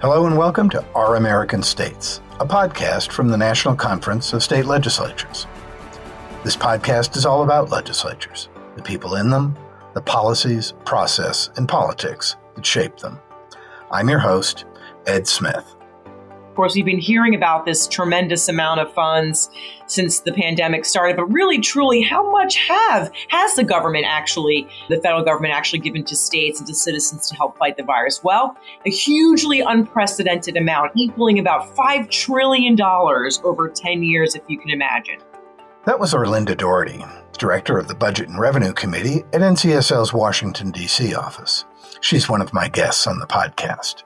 Hello and welcome to Our American States, a podcast from the National Conference of State Legislatures. This podcast is all about legislatures, the people in them, the policies, process, and politics that shape them. I'm your host, Ed Smith. Of course, we've been hearing about this tremendous amount of funds since the pandemic started, but really, truly, how much has the federal government actually given to states and to citizens to help fight the virus? Well, a hugely unprecedented amount, equaling about $5 trillion over 10 years, if you can imagine. That was Orlinda Doherty, Director of the Budget and Revenue Committee at NCSL's Washington, D.C. office. She's one of my guests on the podcast.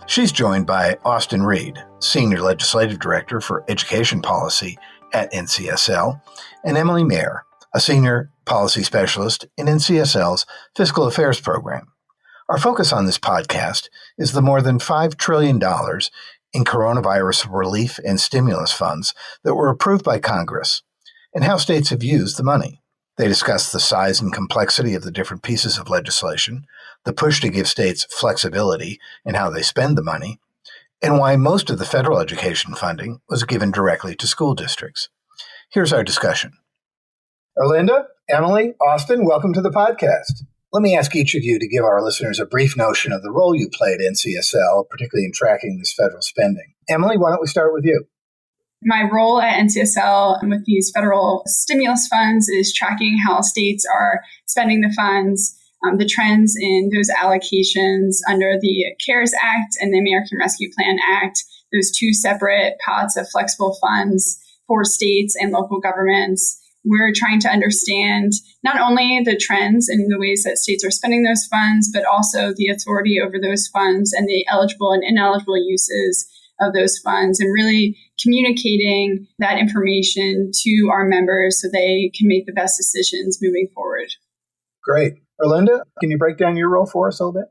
She's joined by Austin Reed, Senior Legislative Director for Education Policy at NCSL, and Emily Mayer, a Senior Policy Specialist in NCSL's Fiscal Affairs Program. Our focus on this podcast is the more than $5 trillion in coronavirus relief and stimulus funds that were approved by Congress and how states have used the money. They discuss the size and complexity of the different pieces of legislation, the push to give states flexibility in how they spend the money, and why most of the federal education funding was given directly to school districts. Here's our discussion. Orlinda, Emily, Austin, welcome to the podcast. Let me ask each of you to give our listeners a brief notion of the role you played at NCSL, particularly in tracking this federal spending. Emily, why don't we start with you? My role at NCSL with these federal stimulus funds is tracking how states are spending the funds, the trends in those allocations under the CARES Act and the American Rescue Plan Act, those two separate pots of flexible funds for states and local governments. We're trying to understand not only the trends in the ways that states are spending those funds, but also the authority over those funds and the eligible and ineligible uses of those funds, and really communicating that information to our members so they can make the best decisions moving forward. Great. Orlinda, can you break down your role for us a little bit?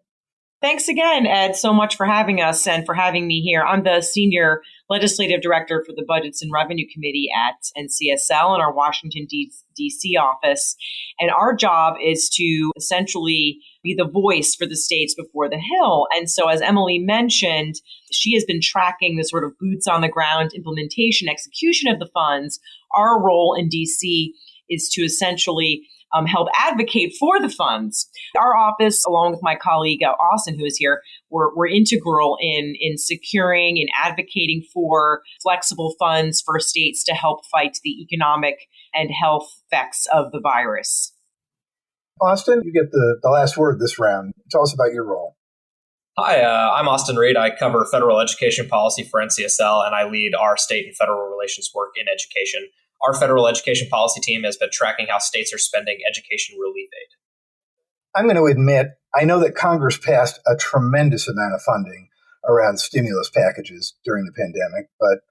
Thanks again, Ed, so much for having us and for having me here. I'm the Senior Legislative Director for the Budgets and Revenue Committee at NCSL in our Washington, D.C. office. And our job is to essentially be the voice for the states before the Hill. And so, as Emily mentioned, she has been tracking the sort of boots on the ground implementation, execution of the funds. Our role in D.C. is to essentially help advocate for the funds. Our office, along with my colleague Austin, who is here, we're integral in securing and advocating for flexible funds for states to help fight the economic and health effects of the virus. Austin, you get the last word this round. Tell us about your role. Hi, I'm Austin Reed. I cover federal education policy for NCSL, and I lead our state and federal relations work in education. Our federal education policy team has been tracking how states are spending education relief aid. I'm going to admit, I know that Congress passed a tremendous amount of funding around stimulus packages during the pandemic, but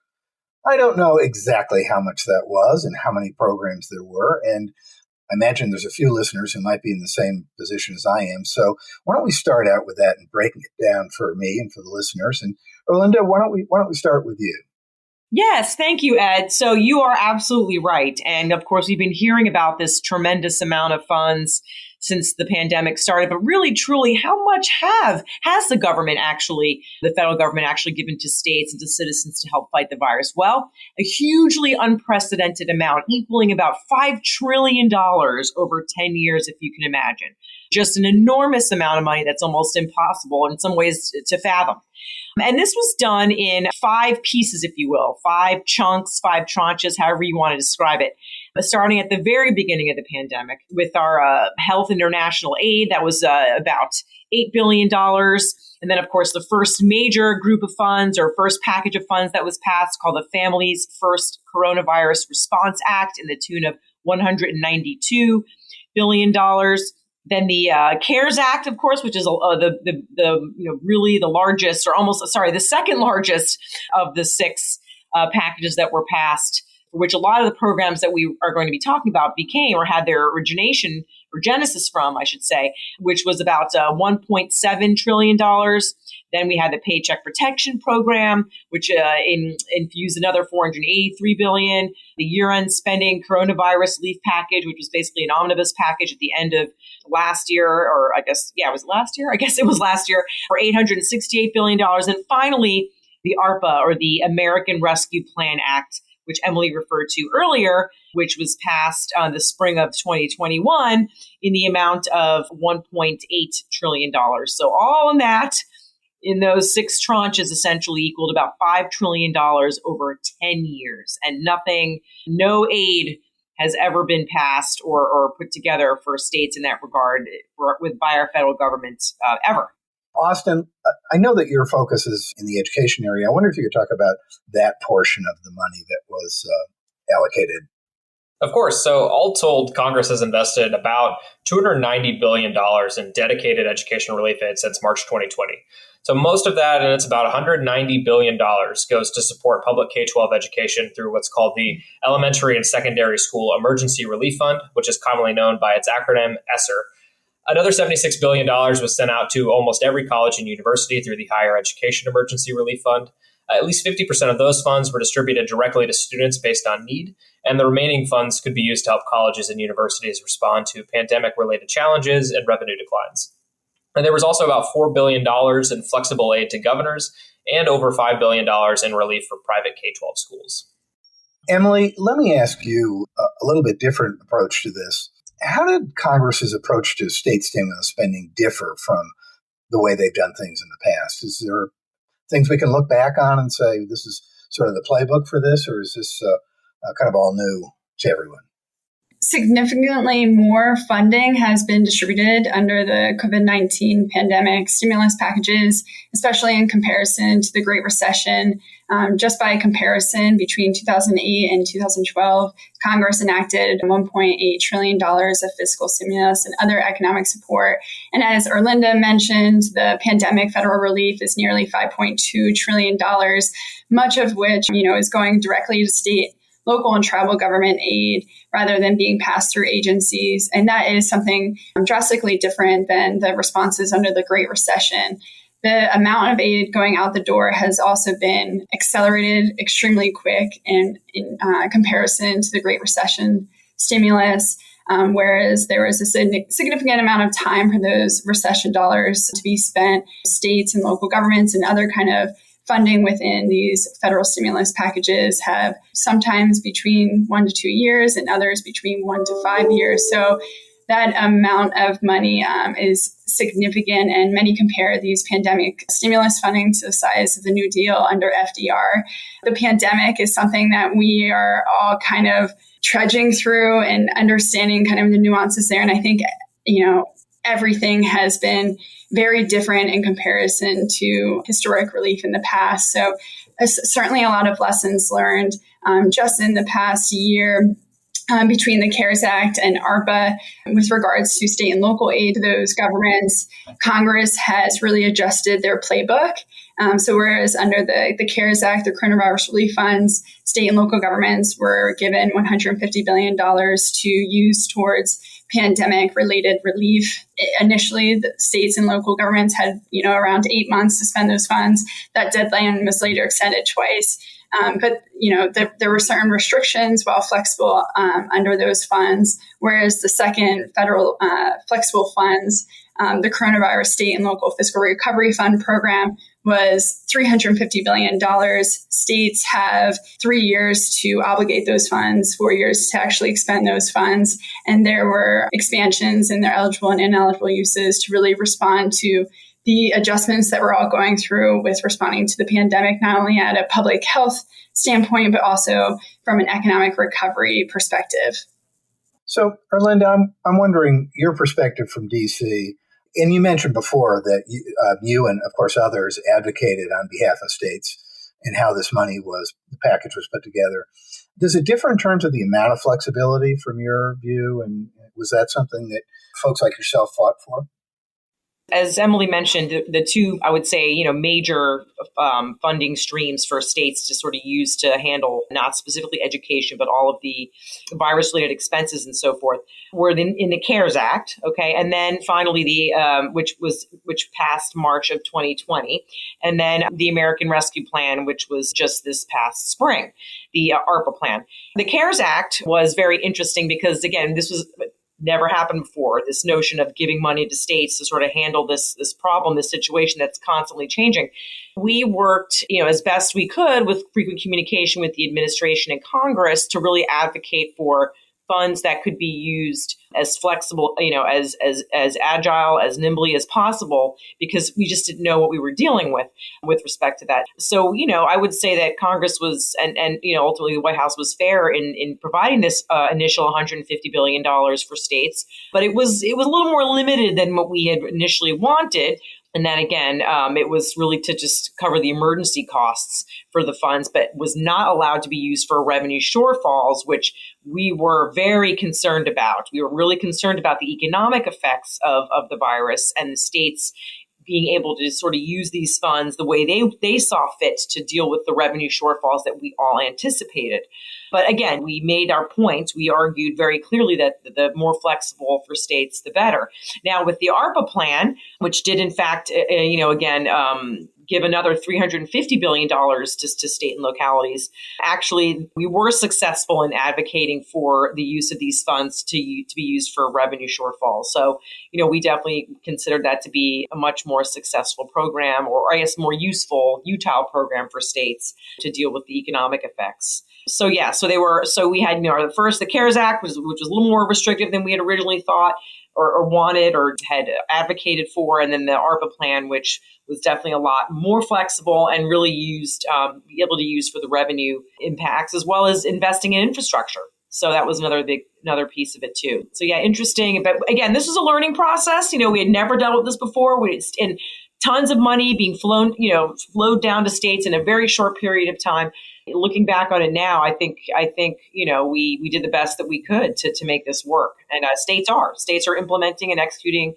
I don't know exactly how much that was and how many programs there were. And I imagine there's a few listeners who might be in the same position as I am. So why don't we start out with that and breaking it down for me and for the listeners? And Orlinda, why don't we start with you? Yes, thank you, Ed. So you are absolutely right. And of course, we've been hearing about this tremendous amount of funds since the pandemic started, but really, truly, how much has the federal government actually given to states and to citizens to help fight the virus? Well, a hugely unprecedented amount, equaling about $5 trillion over 10 years, if you can imagine. Just an enormous amount of money that's almost impossible in some ways to fathom. And this was done in 5 pieces, if you will, 5 chunks, 5 tranches, however you want to describe it. Starting at the very beginning of the pandemic with our health international aid, that was about $8 billion. And then, of course, the first major group of funds or first package of funds that was passed called the Families First Coronavirus Response Act in the tune of $192 billion. Then the CARES Act, of course, which is really the largest, the second largest of the 6 packages that were passed, for which a lot of the programs that we are going to be talking about became or had their origination or genesis from, I should say, which was about $1.7 trillion. Then we had the Paycheck Protection Program, which infused another $483 billion. The year-end spending coronavirus relief package, which was basically an omnibus package at the end of last year, or I guess, yeah, it was last year. I guess it was last year for $868 billion. And finally, the ARPA, or the American Rescue Plan Act, which Emily referred to earlier, which was passed the spring of 2021 in the amount of $1.8 trillion. So all in that, in those 6 tranches, essentially equaled about $5 trillion over 10 years. And no aid has ever been passed or put together for states in that regard by our federal government ever. Austin, I know that your focus is in the education area. I wonder if you could talk about that portion of the money that was allocated. Of course. So all told, Congress has invested about $290 billion in dedicated education relief aid since March 2020. So most of that, and it's about $190 billion, goes to support public K-12 education through what's called the Elementary and Secondary School Emergency Relief Fund, which is commonly known by its acronym ESSER. Another $76 billion was sent out to almost every college and university through the Higher Education Emergency Relief Fund. At least 50% of those funds were distributed directly to students based on need, and the remaining funds could be used to help colleges and universities respond to pandemic-related challenges and revenue declines. And there was also about $4 billion in flexible aid to governors and over $5 billion in relief for private K-12 schools. Emily, let me ask you a little bit different approach to this. How did Congress's approach to state stimulus spending differ from the way they've done things in the past? Is there things we can look back on and say this is sort of the playbook for this, or is this kind of all new to everyone? Significantly more funding has been distributed under the COVID-19 pandemic stimulus packages, especially in comparison to the Great Recession. Just by comparison, between 2008 and 2012, Congress enacted $1.8 trillion of fiscal stimulus and other economic support. And as Erlinda mentioned, the pandemic federal relief is nearly $5.2 trillion, much of which, is going directly to state, local, and tribal government aid rather than being passed through agencies. And that is something drastically different than the responses under the Great Recession. The amount of aid going out the door has also been accelerated extremely quick in comparison to the Great Recession stimulus, whereas there was a significant amount of time for those recession dollars to be spent. States and local governments and other kind of funding within these federal stimulus packages have sometimes between 1 to 2 years and others between 1 to 5 years. So that amount of money is significant, and many compare these pandemic stimulus funding to the size of the New Deal under FDR. The pandemic is something that we are all kind of trudging through and understanding kind of the nuances there. And I think, everything has been very different in comparison to historic relief in the past. So certainly a lot of lessons learned just in the past year between the CARES Act and ARPA with regards to state and local aid to those governments. Congress has really adjusted their playbook. So whereas under the CARES Act, the coronavirus relief funds, state and local governments were given $150 billion to use towards pandemic-related relief. Initially, the states and local governments had, around 8 months to spend those funds. That deadline was later extended twice. But there were certain restrictions while flexible under those funds, whereas the second federal flexible funds, the Coronavirus State and Local Fiscal Recovery Fund program, was $350 billion. States have 3 years to obligate those funds, 4 years to actually expend those funds. And there were expansions in their eligible and ineligible uses to really respond to the adjustments that we're all going through with responding to the pandemic, not only at a public health standpoint, but also from an economic recovery perspective. So, Erlinda, I'm wondering your perspective from D.C., and you mentioned before that you and, of course, others advocated on behalf of states and how this the package was put together. Does it differ in terms of the amount of flexibility from your view? And was that something that folks like yourself fought for? As Emily mentioned, the two, I would say, major funding streams for states to sort of use to handle not specifically education, but all of the virus-related expenses and so forth, were in the CARES Act, okay, and then finally which passed March of 2020, and then the American Rescue Plan, which was just this past spring, the ARPA plan. The CARES Act was very interesting because, again, this was never happened before, this notion of giving money to states to sort of handle this problem, this situation that's constantly changing. We worked, as best we could with frequent communication with the administration and Congress to really advocate for funds that could be used as flexible, as agile, as nimbly as possible, because we just didn't know what we were dealing with respect to that. So, I would say that Congress was, and ultimately the White House was fair in providing this initial $150 billion for states, but it was a little more limited than what we had initially wanted. And then again, it was really to just cover the emergency costs for the funds, but was not allowed to be used for revenue shortfalls, which we were very concerned about. We were really concerned about the economic effects of the virus and the states being able to sort of use these funds the way they saw fit to deal with the revenue shortfalls that we all anticipated. But again, we made our points. We argued very clearly that the more flexible for states, the better. Now, with the ARPA plan, which did in fact, give another $350 billion to state and localities. Actually, we were successful in advocating for the use of these funds to be used for revenue shortfalls. So, we definitely considered that to be a much more successful program, or I guess more useful, utile program for states to deal with the economic effects. So we had, the CARES Act, which was a little more restrictive than we had originally thought or wanted or had advocated for. And then the ARPA plan, which was definitely a lot more flexible and really be able to use for the revenue impacts, as well as investing in infrastructure. So that was another piece of it too. So yeah, interesting. But again, this was a learning process. We had never dealt with this before. And tons of money being flowed down to states in a very short period of time. Looking back on it now, I think we did the best that we could to make this work. And states are implementing and executing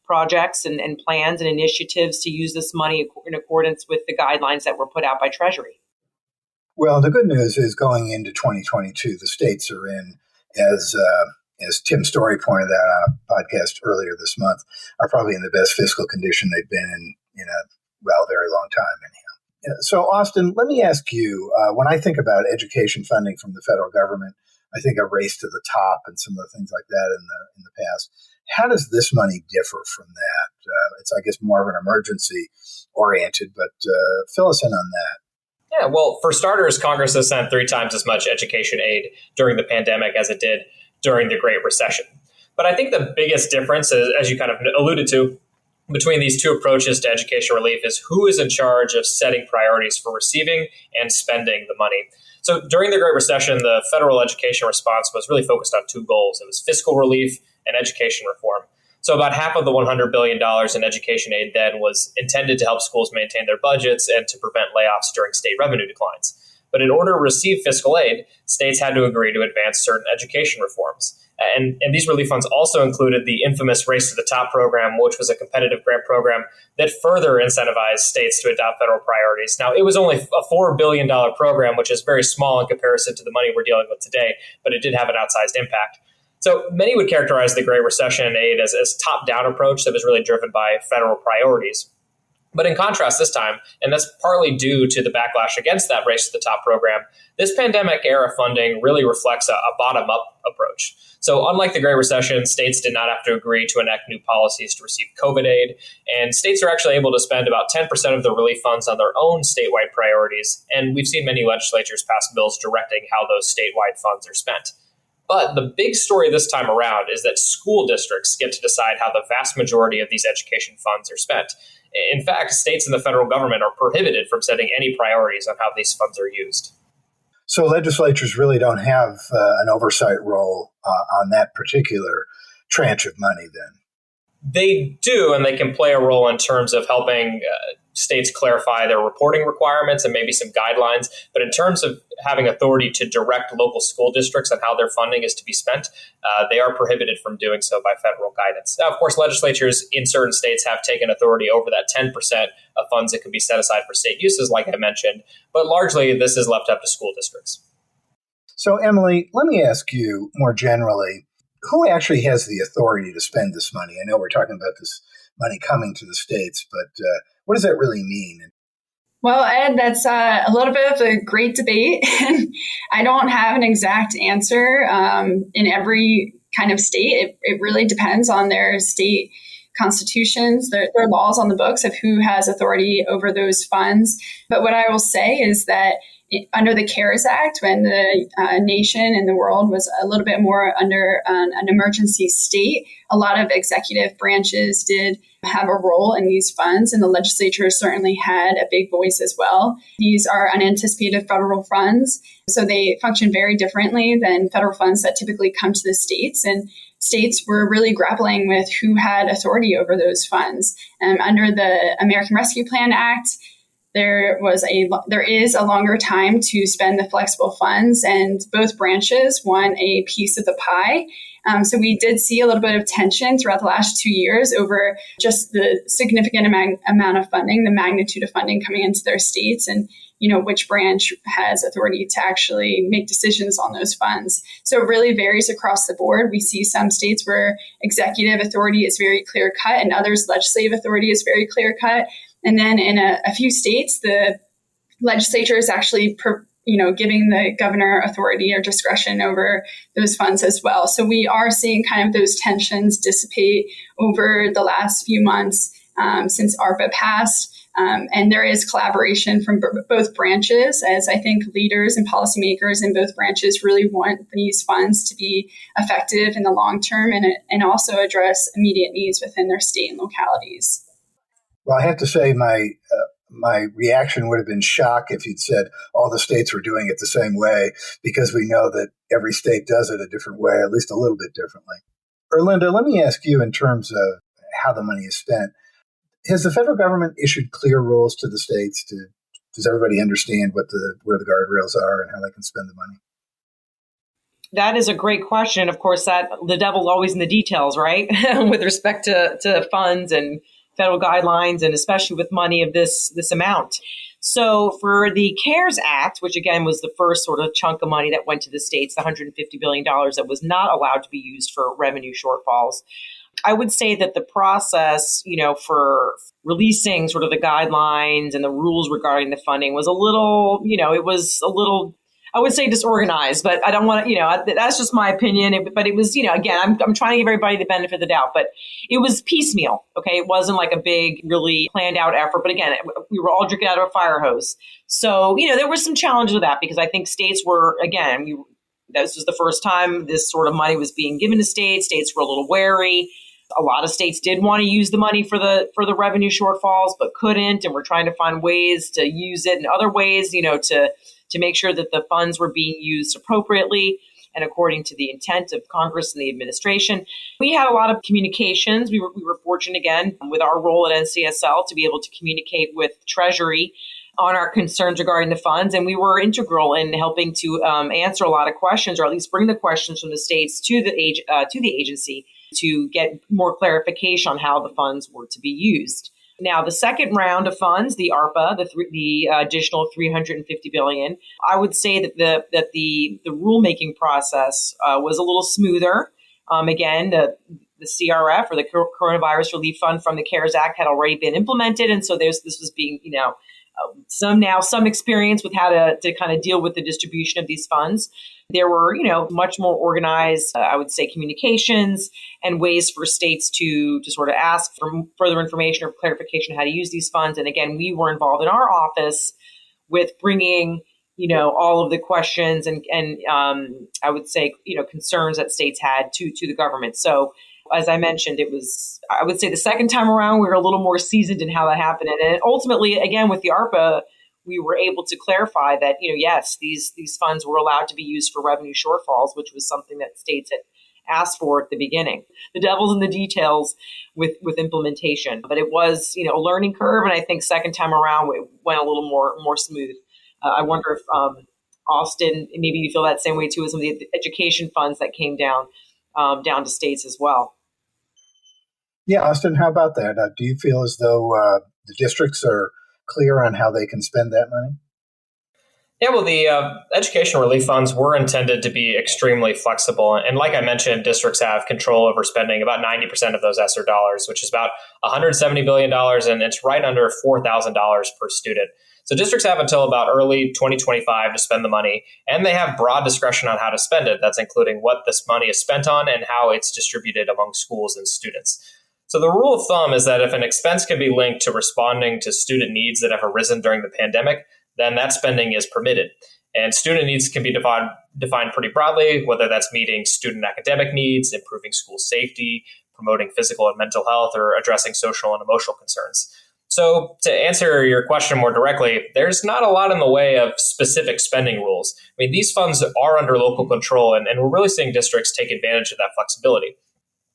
projects and plans and initiatives to use this money in accordance with the guidelines that were put out by Treasury. Well, the good news is going into 2022, the states are in, as Tim Story pointed out on a podcast earlier this month, are probably in the best fiscal condition they've been in a very long time anyhow. So, Austin, let me ask you, when I think about education funding from the federal government, I think a race to the top and some of the things like that in the past. How does this money differ from that? It's, I guess, more of an emergency oriented, but fill us in on that. Yeah, well, for starters, Congress has sent 3 times as much education aid during the pandemic as it did during the Great Recession. But I think the biggest difference, as you kind of alluded to, between these two approaches to education relief is who is in charge of setting priorities for receiving and spending the money. So during the Great Recession, the federal education response was really focused on 2 goals. It was fiscal relief and education reform. So about half of the $100 billion in education aid then was intended to help schools maintain their budgets and to prevent layoffs during state revenue declines. But in order to receive fiscal aid, states had to agree to advance certain education reforms. And these relief funds also included the infamous Race to the Top program, which was a competitive grant program that further incentivized states to adopt federal priorities. Now, it was only a $4 billion program, which is very small in comparison to the money we're dealing with today, but it did have an outsized impact. So many would characterize the Great Recession aid as a top-down approach that was really driven by federal priorities. But in contrast this time, and that's partly due to the backlash against that Race to the Top program, this pandemic-era funding really reflects a bottom-up approach. So unlike the Great Recession, states did not have to agree to enact new policies to receive COVID aid, and states are actually able to spend about 10% of the relief funds on their own statewide priorities, and we've seen many legislatures pass bills directing how those statewide funds are spent. But the big story this time around is that school districts get to decide how the vast majority of these education funds are spent. In fact, states and the federal government are prohibited from setting any priorities on how these funds are used. So legislatures really don't have an oversight role on that particular tranche of money then? They do, and they can play a role in terms of helping states clarify their reporting requirements and maybe some guidelines. But in terms of having authority to direct local school districts on how their funding is to be spent, they are prohibited from doing so by federal guidance. Now, of course, legislatures in certain states have taken authority over that 10% of funds that can be set aside for state uses, like I mentioned. But largely, this is left up to school districts. So, Emily, let me ask you more generally, who actually has the authority to spend this money? I know we're talking about this money coming to the states, but what does that really mean? Well, Ed, that's a little bit of a great debate. I don't have an exact answer in every kind of state. It really depends on their state constitutions, their laws on the books of who has authority over those funds. But what I will say is that under the CARES Act, when the nation and the world was a little bit more under an emergency state, a lot of executive branches did have a role in these funds, and the legislature certainly had a big voice as well. These are unanticipated federal funds, so they function very differently than federal funds that typically come to the states. And states were really grappling with who had authority over those funds. Under the American Rescue Plan Act, there is a longer time to spend the flexible funds, and both branches won a piece of the pie. So we did see a little bit of tension throughout the last 2 years over just the significant amount of funding, the magnitude of funding coming into their states, and which branch has authority to actually make decisions on those funds. So it really varies across the board. We see some states where executive authority is very clear cut, and others legislative authority is very clear cut. And then in a few states, the legislature is actually giving the governor authority or discretion over those funds as well. So we are seeing kind of those tensions dissipate over the last few months since ARPA passed. And there is collaboration from both branches, as I think leaders and policymakers in both branches really want these funds to be effective in the long term and also address immediate needs within their state and localities. Well, I have to say my reaction would have been shock if you'd said all the states were doing it the same way, because we know that every state does it a different way, at least a little bit differently. Erlinda, let me ask you in terms of how the money is spent. Has the federal government issued clear rules to the states? Does everybody understand where the guardrails are and how they can spend the money? That is a great question. Of course, that the devil's always in the details, right? With respect to funds and federal guidelines, and especially with money of this amount. So for the CARES Act, which again was the first sort of chunk of money that went to the states, the $150 billion that was not allowed to be used for revenue shortfalls, I would say that the process, for releasing sort of the guidelines and the rules regarding the funding was a little, I would say disorganized, but I don't want to, that's just my opinion. But it was, again, I'm trying to give everybody the benefit of the doubt, but it was piecemeal. Okay. It wasn't like a big, really planned out effort. But again, we were all drinking out of a fire hose. So, there were some challenges with that because I think states were, again, this was the first time this sort of money was being given to states. States were a little wary. A lot of states did want to use the money for the revenue shortfalls, but couldn't. And we're trying to find ways to use it in other ways, to make sure that the funds were being used appropriately and according to the intent of Congress and the administration. We had a lot of communications. We were fortunate, again, with our role at NCSL to be able to communicate with Treasury on our concerns regarding the funds. And we were integral in helping to answer a lot of questions, or at least bring the questions from the states to the agency to get more clarification on how the funds were to be used. Now, the second round of funds, the ARPA, the additional $350 billion, I would say that the rulemaking process was a little smoother. Again, the CRF, or the Coronavirus Relief Fund from the CARES Act, had already been implemented, and so this was being some experience with how to kind of deal with the distribution of these funds. There were, much more organized, I would say, communications and ways for states to sort of ask for further information or clarification on how to use these funds. And again, we were involved in our office with bringing, all of the questions and I would say, concerns that states had to the government. So as I mentioned, I would say the second time around, we were a little more seasoned in how that happened. And ultimately, again, with the ARPA, we were able to clarify that, yes, these funds were allowed to be used for revenue shortfalls, which was something that states asked for at the beginning. The devil's in the details with implementation, but it was, a learning curve. And I think second time around, it went a little more smooth. I wonder if Austin, maybe you feel that same way too, as some of the education funds that came down to states as well. Yeah, Austin, how about that? Do you feel as though the districts are clear on how they can spend that money? Yeah, well, the education relief funds were intended to be extremely flexible. And like I mentioned, districts have control over spending about 90% of those ESSER dollars, which is about $170 billion, and it's right under $4,000 per student. So districts have until about early 2025 to spend the money, and they have broad discretion on how to spend it. That's including what this money is spent on and how it's distributed among schools and students. So the rule of thumb is that if an expense can be linked to responding to student needs that have arisen during the pandemic, then that spending is permitted. And student needs can be defined pretty broadly, whether that's meeting student academic needs, improving school safety, promoting physical and mental health, or addressing social and emotional concerns. So to answer your question more directly, there's not a lot in the way of specific spending rules. I mean, these funds are under local control, and we're really seeing districts take advantage of that flexibility.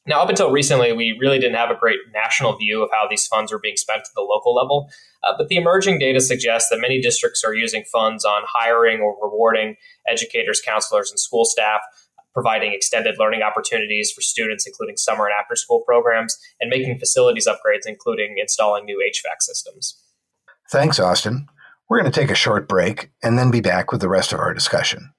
Now, up until recently, we really didn't have a great national view of how these funds are being spent at the local level. But the emerging data suggests that many districts are using funds on hiring or rewarding educators, counselors, and school staff, providing extended learning opportunities for students, including summer and after school programs, and making facilities upgrades, including installing new HVAC systems. Thanks, Austin. We're going to take a short break and then be back with the rest of our discussion.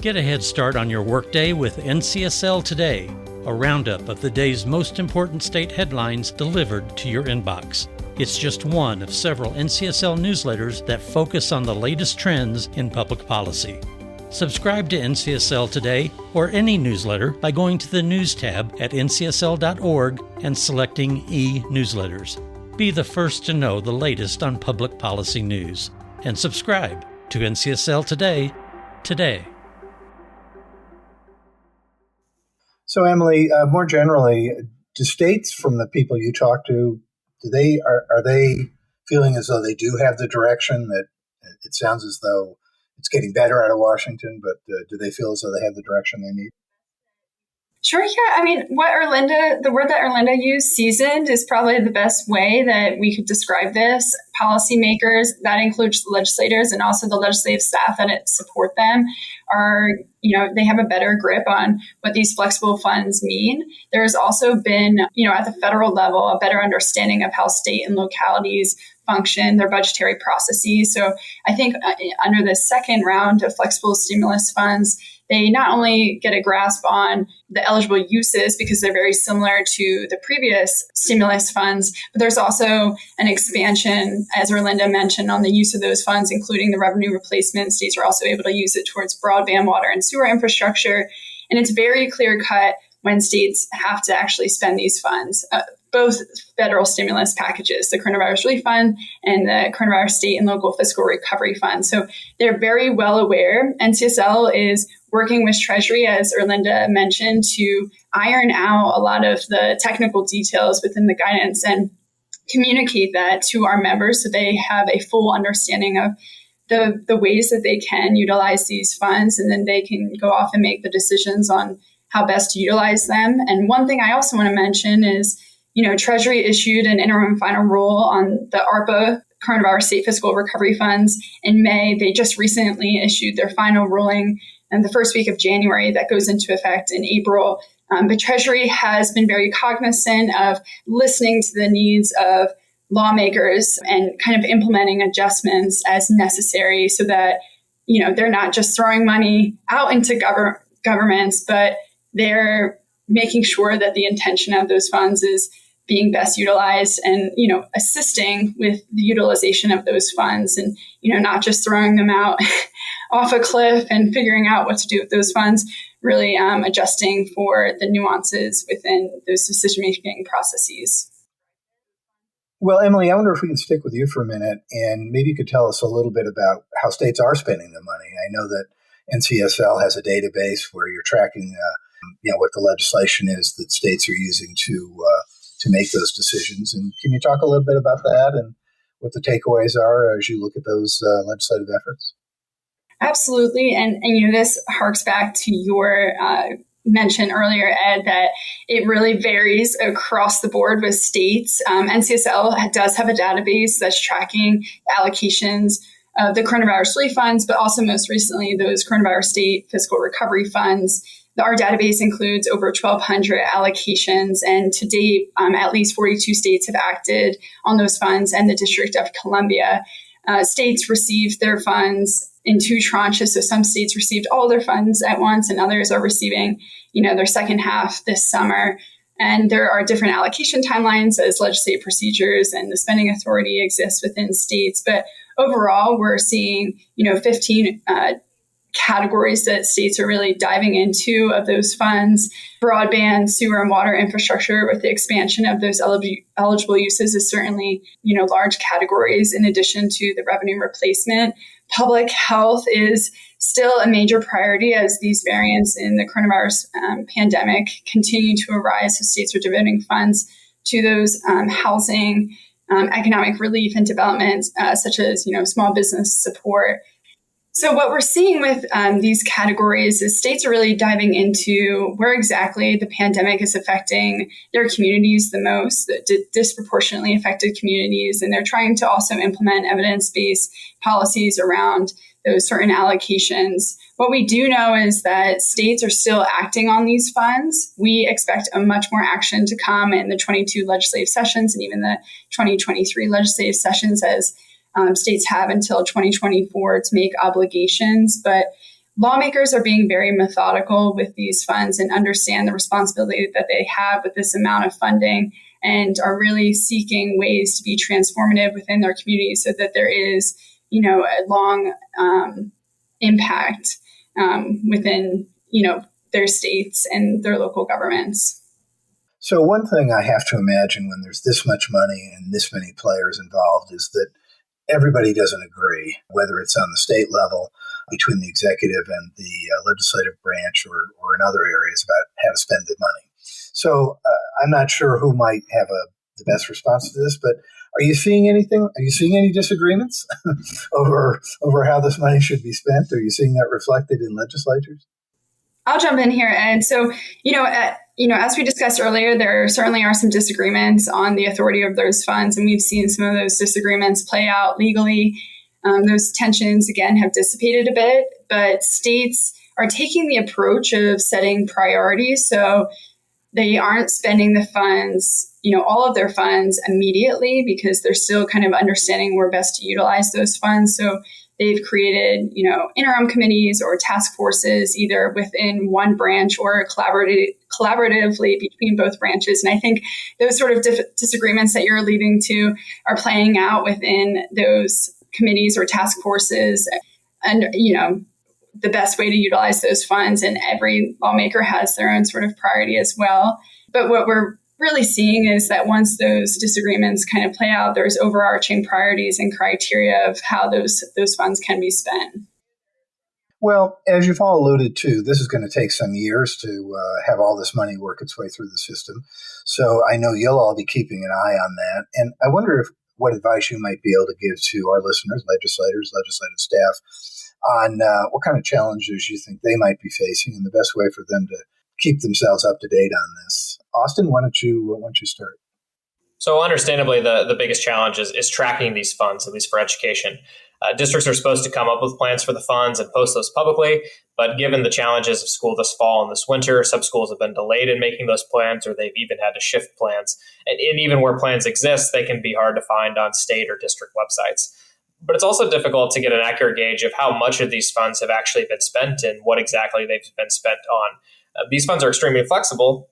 Get a head start on your workday with NCSL Today, a roundup of the day's most important state headlines delivered to your inbox. It's just one of several NCSL newsletters that focus on the latest trends in public policy. Subscribe to NCSL Today or any newsletter by going to the News tab at ncsl.org and selecting e-newsletters. Be the first to know the latest on public policy news. And subscribe to NCSL Today today. So, Emily, more generally, do states, from the people you talk to, are they feeling as though they do have the direction that it sounds as though it's getting better out of Washington, but do they feel as though they have the direction they need? Sure, yeah. I mean, the word that Erlinda used, seasoned, is probably the best way that we could describe this. Policymakers, that includes legislators and also the legislative staff that support them, they have a better grip on what these flexible funds mean. There's also been, at the federal level, a better understanding of how state and localities function, their budgetary processes. So I think under the second round of flexible stimulus funds, they not only get a grasp on the eligible uses because they're very similar to the previous stimulus funds, but there's also an expansion, as Erlinda mentioned, on the use of those funds, including the revenue replacement. States are also able to use it towards broadband, water, and sewer infrastructure. And it's very clear cut when states have to actually spend these funds. Both federal stimulus packages, the Coronavirus Relief Fund and the Coronavirus State and Local Fiscal Recovery Fund. So they're very well aware. NCSL is working with Treasury, as Erlinda mentioned, to iron out a lot of the technical details within the guidance and communicate that to our members so they have a full understanding of the ways that they can utilize these funds, and then they can go off and make the decisions on how best to utilize them. And one thing I also want to mention is, Treasury issued an interim final rule on the ARPA, Coronavirus State Fiscal Recovery Funds, in May. They just recently issued their final ruling in the first week of January that goes into effect in April. But Treasury has been very cognizant of listening to the needs of lawmakers and kind of implementing adjustments as necessary so that, they're not just throwing money out into governments, but they're making sure that the intention of those funds is being best utilized and, assisting with the utilization of those funds and, not just throwing them out off a cliff and figuring out what to do with those funds, really adjusting for the nuances within those decision-making processes. Well, Emily, I wonder if we can stick with you for a minute and maybe you could tell us a little bit about how states are spending the money. I know that NCSL has a database where you're tracking what the legislation is that states are using to make those decisions. And can you talk a little bit about that and what the takeaways are as you look at those legislative efforts? Absolutely. And this harks back to your mention earlier, Ed, that it really varies across the board with states. NCSL does have a database that's tracking allocations of the coronavirus relief funds, but also most recently those coronavirus state fiscal recovery funds. Our database includes over 1,200 allocations, and to date, at least 42 states have acted on those funds, and the District of Columbia. States received their funds in two tranches. So some states received all their funds at once, and others are receiving, their second half this summer. And there are different allocation timelines as legislative procedures and the spending authority exists within states. But overall, we're seeing, 15 categories that states are really diving into of those funds. Broadband, sewer, and water infrastructure with the expansion of those eligible uses is certainly, large categories in addition to the revenue replacement. Public health is still a major priority as these variants in the coronavirus pandemic continue to arise. So states are devoting funds to those housing, economic relief and development, such as, small business support. So what we're seeing with these categories is states are really diving into where exactly the pandemic is affecting their communities the most, the disproportionately affected communities, and they're trying to also implement evidence-based policies around those certain allocations. What we do know is that states are still acting on these funds. We expect a much more action to come in the 22 legislative sessions and even the 2023 legislative sessions as states have until 2024 to make obligations, but lawmakers are being very methodical with these funds and understand the responsibility that they have with this amount of funding and are really seeking ways to be transformative within their communities so that there is, a long impact within, their states and their local governments. So one thing I have to imagine when there's this much money and this many players involved is that everybody doesn't agree, whether it's on the state level, between the executive and the legislative branch or in other areas about how to spend the money. So I'm not sure who might have the best response to this, but are you seeing anything? Are you seeing any disagreements over how this money should be spent? Are you seeing that reflected in legislatures? I'll jump in here, Ed. So, as we discussed earlier, there certainly are some disagreements on the authority of those funds, and we've seen some of those disagreements play out legally. Those tensions, again, have dissipated a bit, but states are taking the approach of setting priorities. So they aren't spending the funds, all of their funds immediately because they're still kind of understanding where best to utilize those funds. So they've created, interim committees or task forces, either within one branch or collaboratively between both branches. And I think those sort of disagreements that you're alluding to are playing out within those committees or task forces. And, the best way to utilize those funds. And every lawmaker has their own sort of priority as well. But what we're really seeing is that once those disagreements kind of play out, there's overarching priorities and criteria of how those funds can be spent. Well, as you've all alluded to, this is going to take some years to have all this money work its way through the system. So I know you'll all be keeping an eye on that. And I wonder what advice you might be able to give to our listeners, legislators, legislative staff, on what kind of challenges you think they might be facing and the best way for them to keep themselves up to date on this. Austin, why don't you start? So understandably, the biggest challenge is tracking these funds, at least for education. Districts are supposed to come up with plans for the funds and post those publicly, but given the challenges of school this fall and this winter, some schools have been delayed in making those plans, or they've even had to shift plans. And even where plans exist, they can be hard to find on state or district websites. But it's also difficult to get an accurate gauge of how much of these funds have actually been spent and what exactly they've been spent on. These funds are extremely flexible,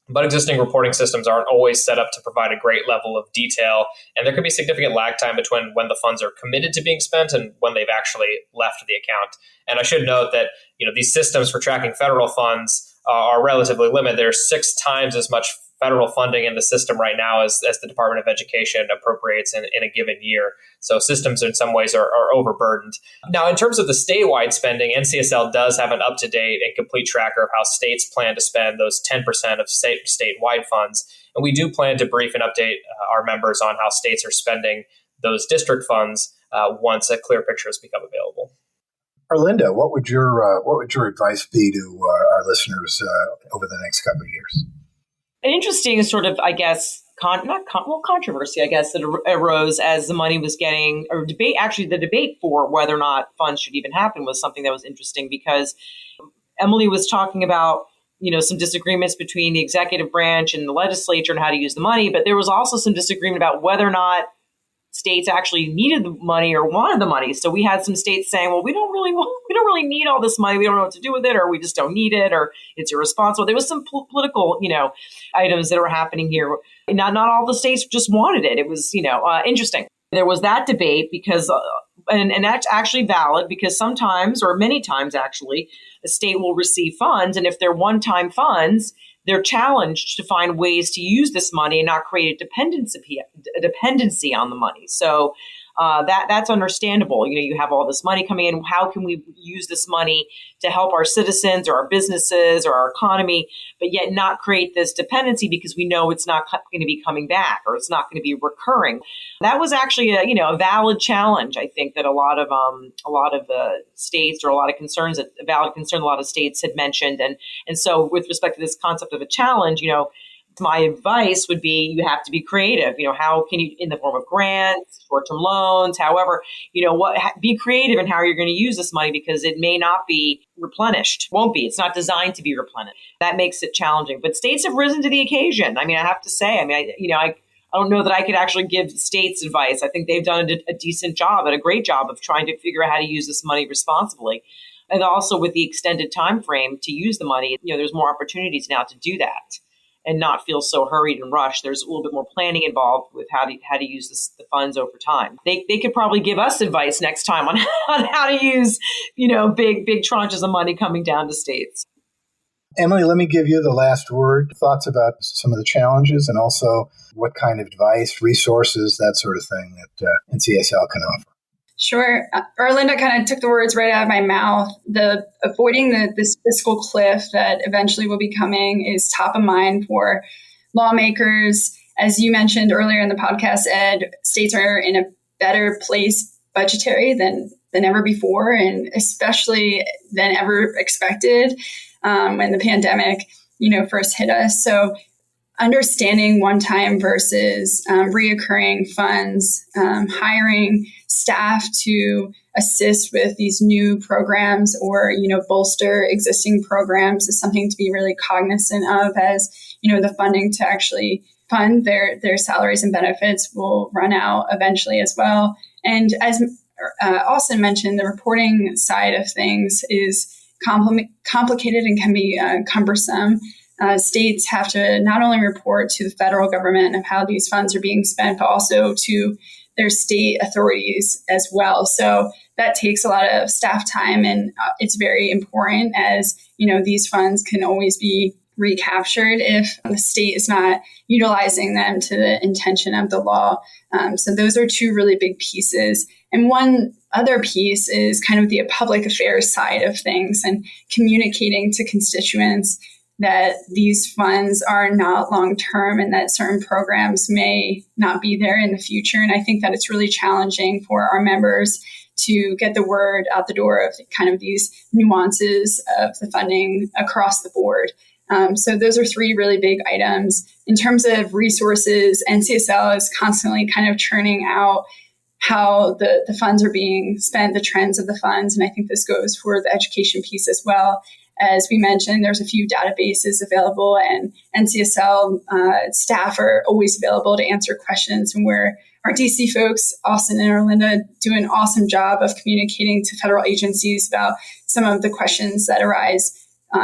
but existing reporting systems aren't always set up to provide a great level of detail, and there can be significant lag time between when the funds are committed to being spent and when they've actually left the account. And I should note that these systems for tracking federal funds are relatively limited. There's 6 times as much federal funding in the system right now as the Department of Education appropriates in a given year. So systems in some ways are overburdened. Now, in terms of the statewide spending, NCSL does have an up-to-date and complete tracker of how states plan to spend those 10% of statewide funds. And we do plan to brief and update our members on how states are spending those district funds once a clear picture has become available. Arlinda, what would your advice be to our listeners over the next couple of years? An interesting sort of, I guess, controversy, I guess, that arose as the money was getting, or debate, actually the debate for whether or not funds should even happen was something that was interesting because Emily was talking about, some disagreements between the executive branch and the legislature and how to use the money, but there was also some disagreement about whether or not states actually needed the money or wanted the money. So we had some states saying, well, we don't really need all this money. We don't know what to do with it, or we just don't need it, or it's irresponsible. There was some political, items that were happening here. Not all the states just wanted it. It was, interesting. There was that debate because, and that's actually valid because sometimes, or many times actually, a state will receive funds. And if they're one-time funds, they're challenged to find ways to use this money and not create a dependency on the money. So that's understandable. You have all this money coming in. How can we use this money to help our citizens or our businesses or our economy, but yet not create this dependency because we know it's not going to be coming back or it's not going to be recurring? That was actually a valid challenge. I think that a lot of states, or a lot of concerns, a valid concern a lot of states had mentioned. And so with respect to this concept of a challenge, my advice would be you have to be creative. How can you, in the form of grants, short-term loans, however, be creative in how you're going to use this money because it may not be replenished. Won't be. It's not designed to be replenished. That makes it challenging. But states have risen to the occasion. I have to say, I don't know that I could actually give states advice. I think they've done a decent job and a great job of trying to figure out how to use this money responsibly. And also with the extended time frame to use the money, there's more opportunities now to do that and not feel so hurried and rushed. There's a little bit more planning involved with how to use the funds over time. They could probably give us advice next time on how to use, big tranches of money coming down to states. Emily, let me give you the last word. Thoughts about some of the challenges and also what kind of advice, resources, that sort of thing that NCSL can offer. Sure. Arlinda kind of took the words right out of my mouth. Avoiding this fiscal cliff that eventually will be coming is top of mind for lawmakers. As you mentioned earlier in the podcast, Ed, states are in a better place budgetary than ever before, and especially than ever expected when the pandemic, first hit us. So understanding one-time versus reoccurring funds, hiring staff to assist with these new programs or, bolster existing programs is something to be really cognizant of as, the funding to actually fund their salaries and benefits will run out eventually as well. And as Austin mentioned, the reporting side of things is complicated and can be cumbersome. States have to not only report to the federal government of how these funds are being spent, but also to their state authorities as well. So that takes a lot of staff time, and it's very important as, these funds can always be recaptured if the state is not utilizing them to the intention of the law. So those are two really big pieces. And one other piece is kind of the public affairs side of things and communicating to constituents that these funds are not long-term and that certain programs may not be there in the future. And I think that it's really challenging for our members to get the word out the door of kind of these nuances of the funding across the board. So those are three really big items. In terms of resources, NCSL is constantly kind of churning out how the funds are being spent, the trends of the funds. And I think this goes for the education piece as well. As we mentioned, there's a few databases available, and NCSL staff are always available to answer questions. And where our DC folks, Austin and Arlinda, do an awesome job of communicating to federal agencies about some of the questions that arise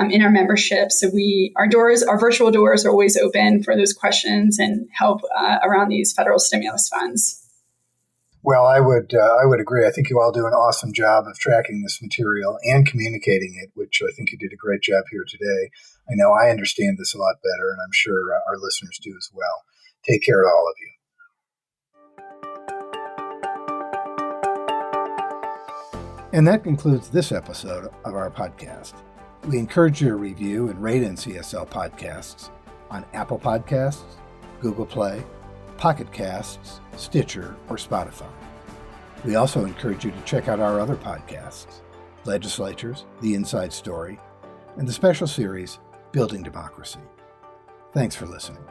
in our membership. So our virtual doors are always open for those questions and help around these federal stimulus funds. Well, I would agree. I think you all do an awesome job of tracking this material and communicating it, which I think you did a great job here today. I know I understand this a lot better, and I'm sure our listeners do as well. Take care to all of you. And that concludes this episode of our podcast. We encourage you to review and rate NCSL podcasts on Apple Podcasts, Google Play, Pocket Casts, Stitcher, or Spotify. We also encourage you to check out our other podcasts. legislatures, the inside story, and the special series, Building Democracy. Thanks for listening.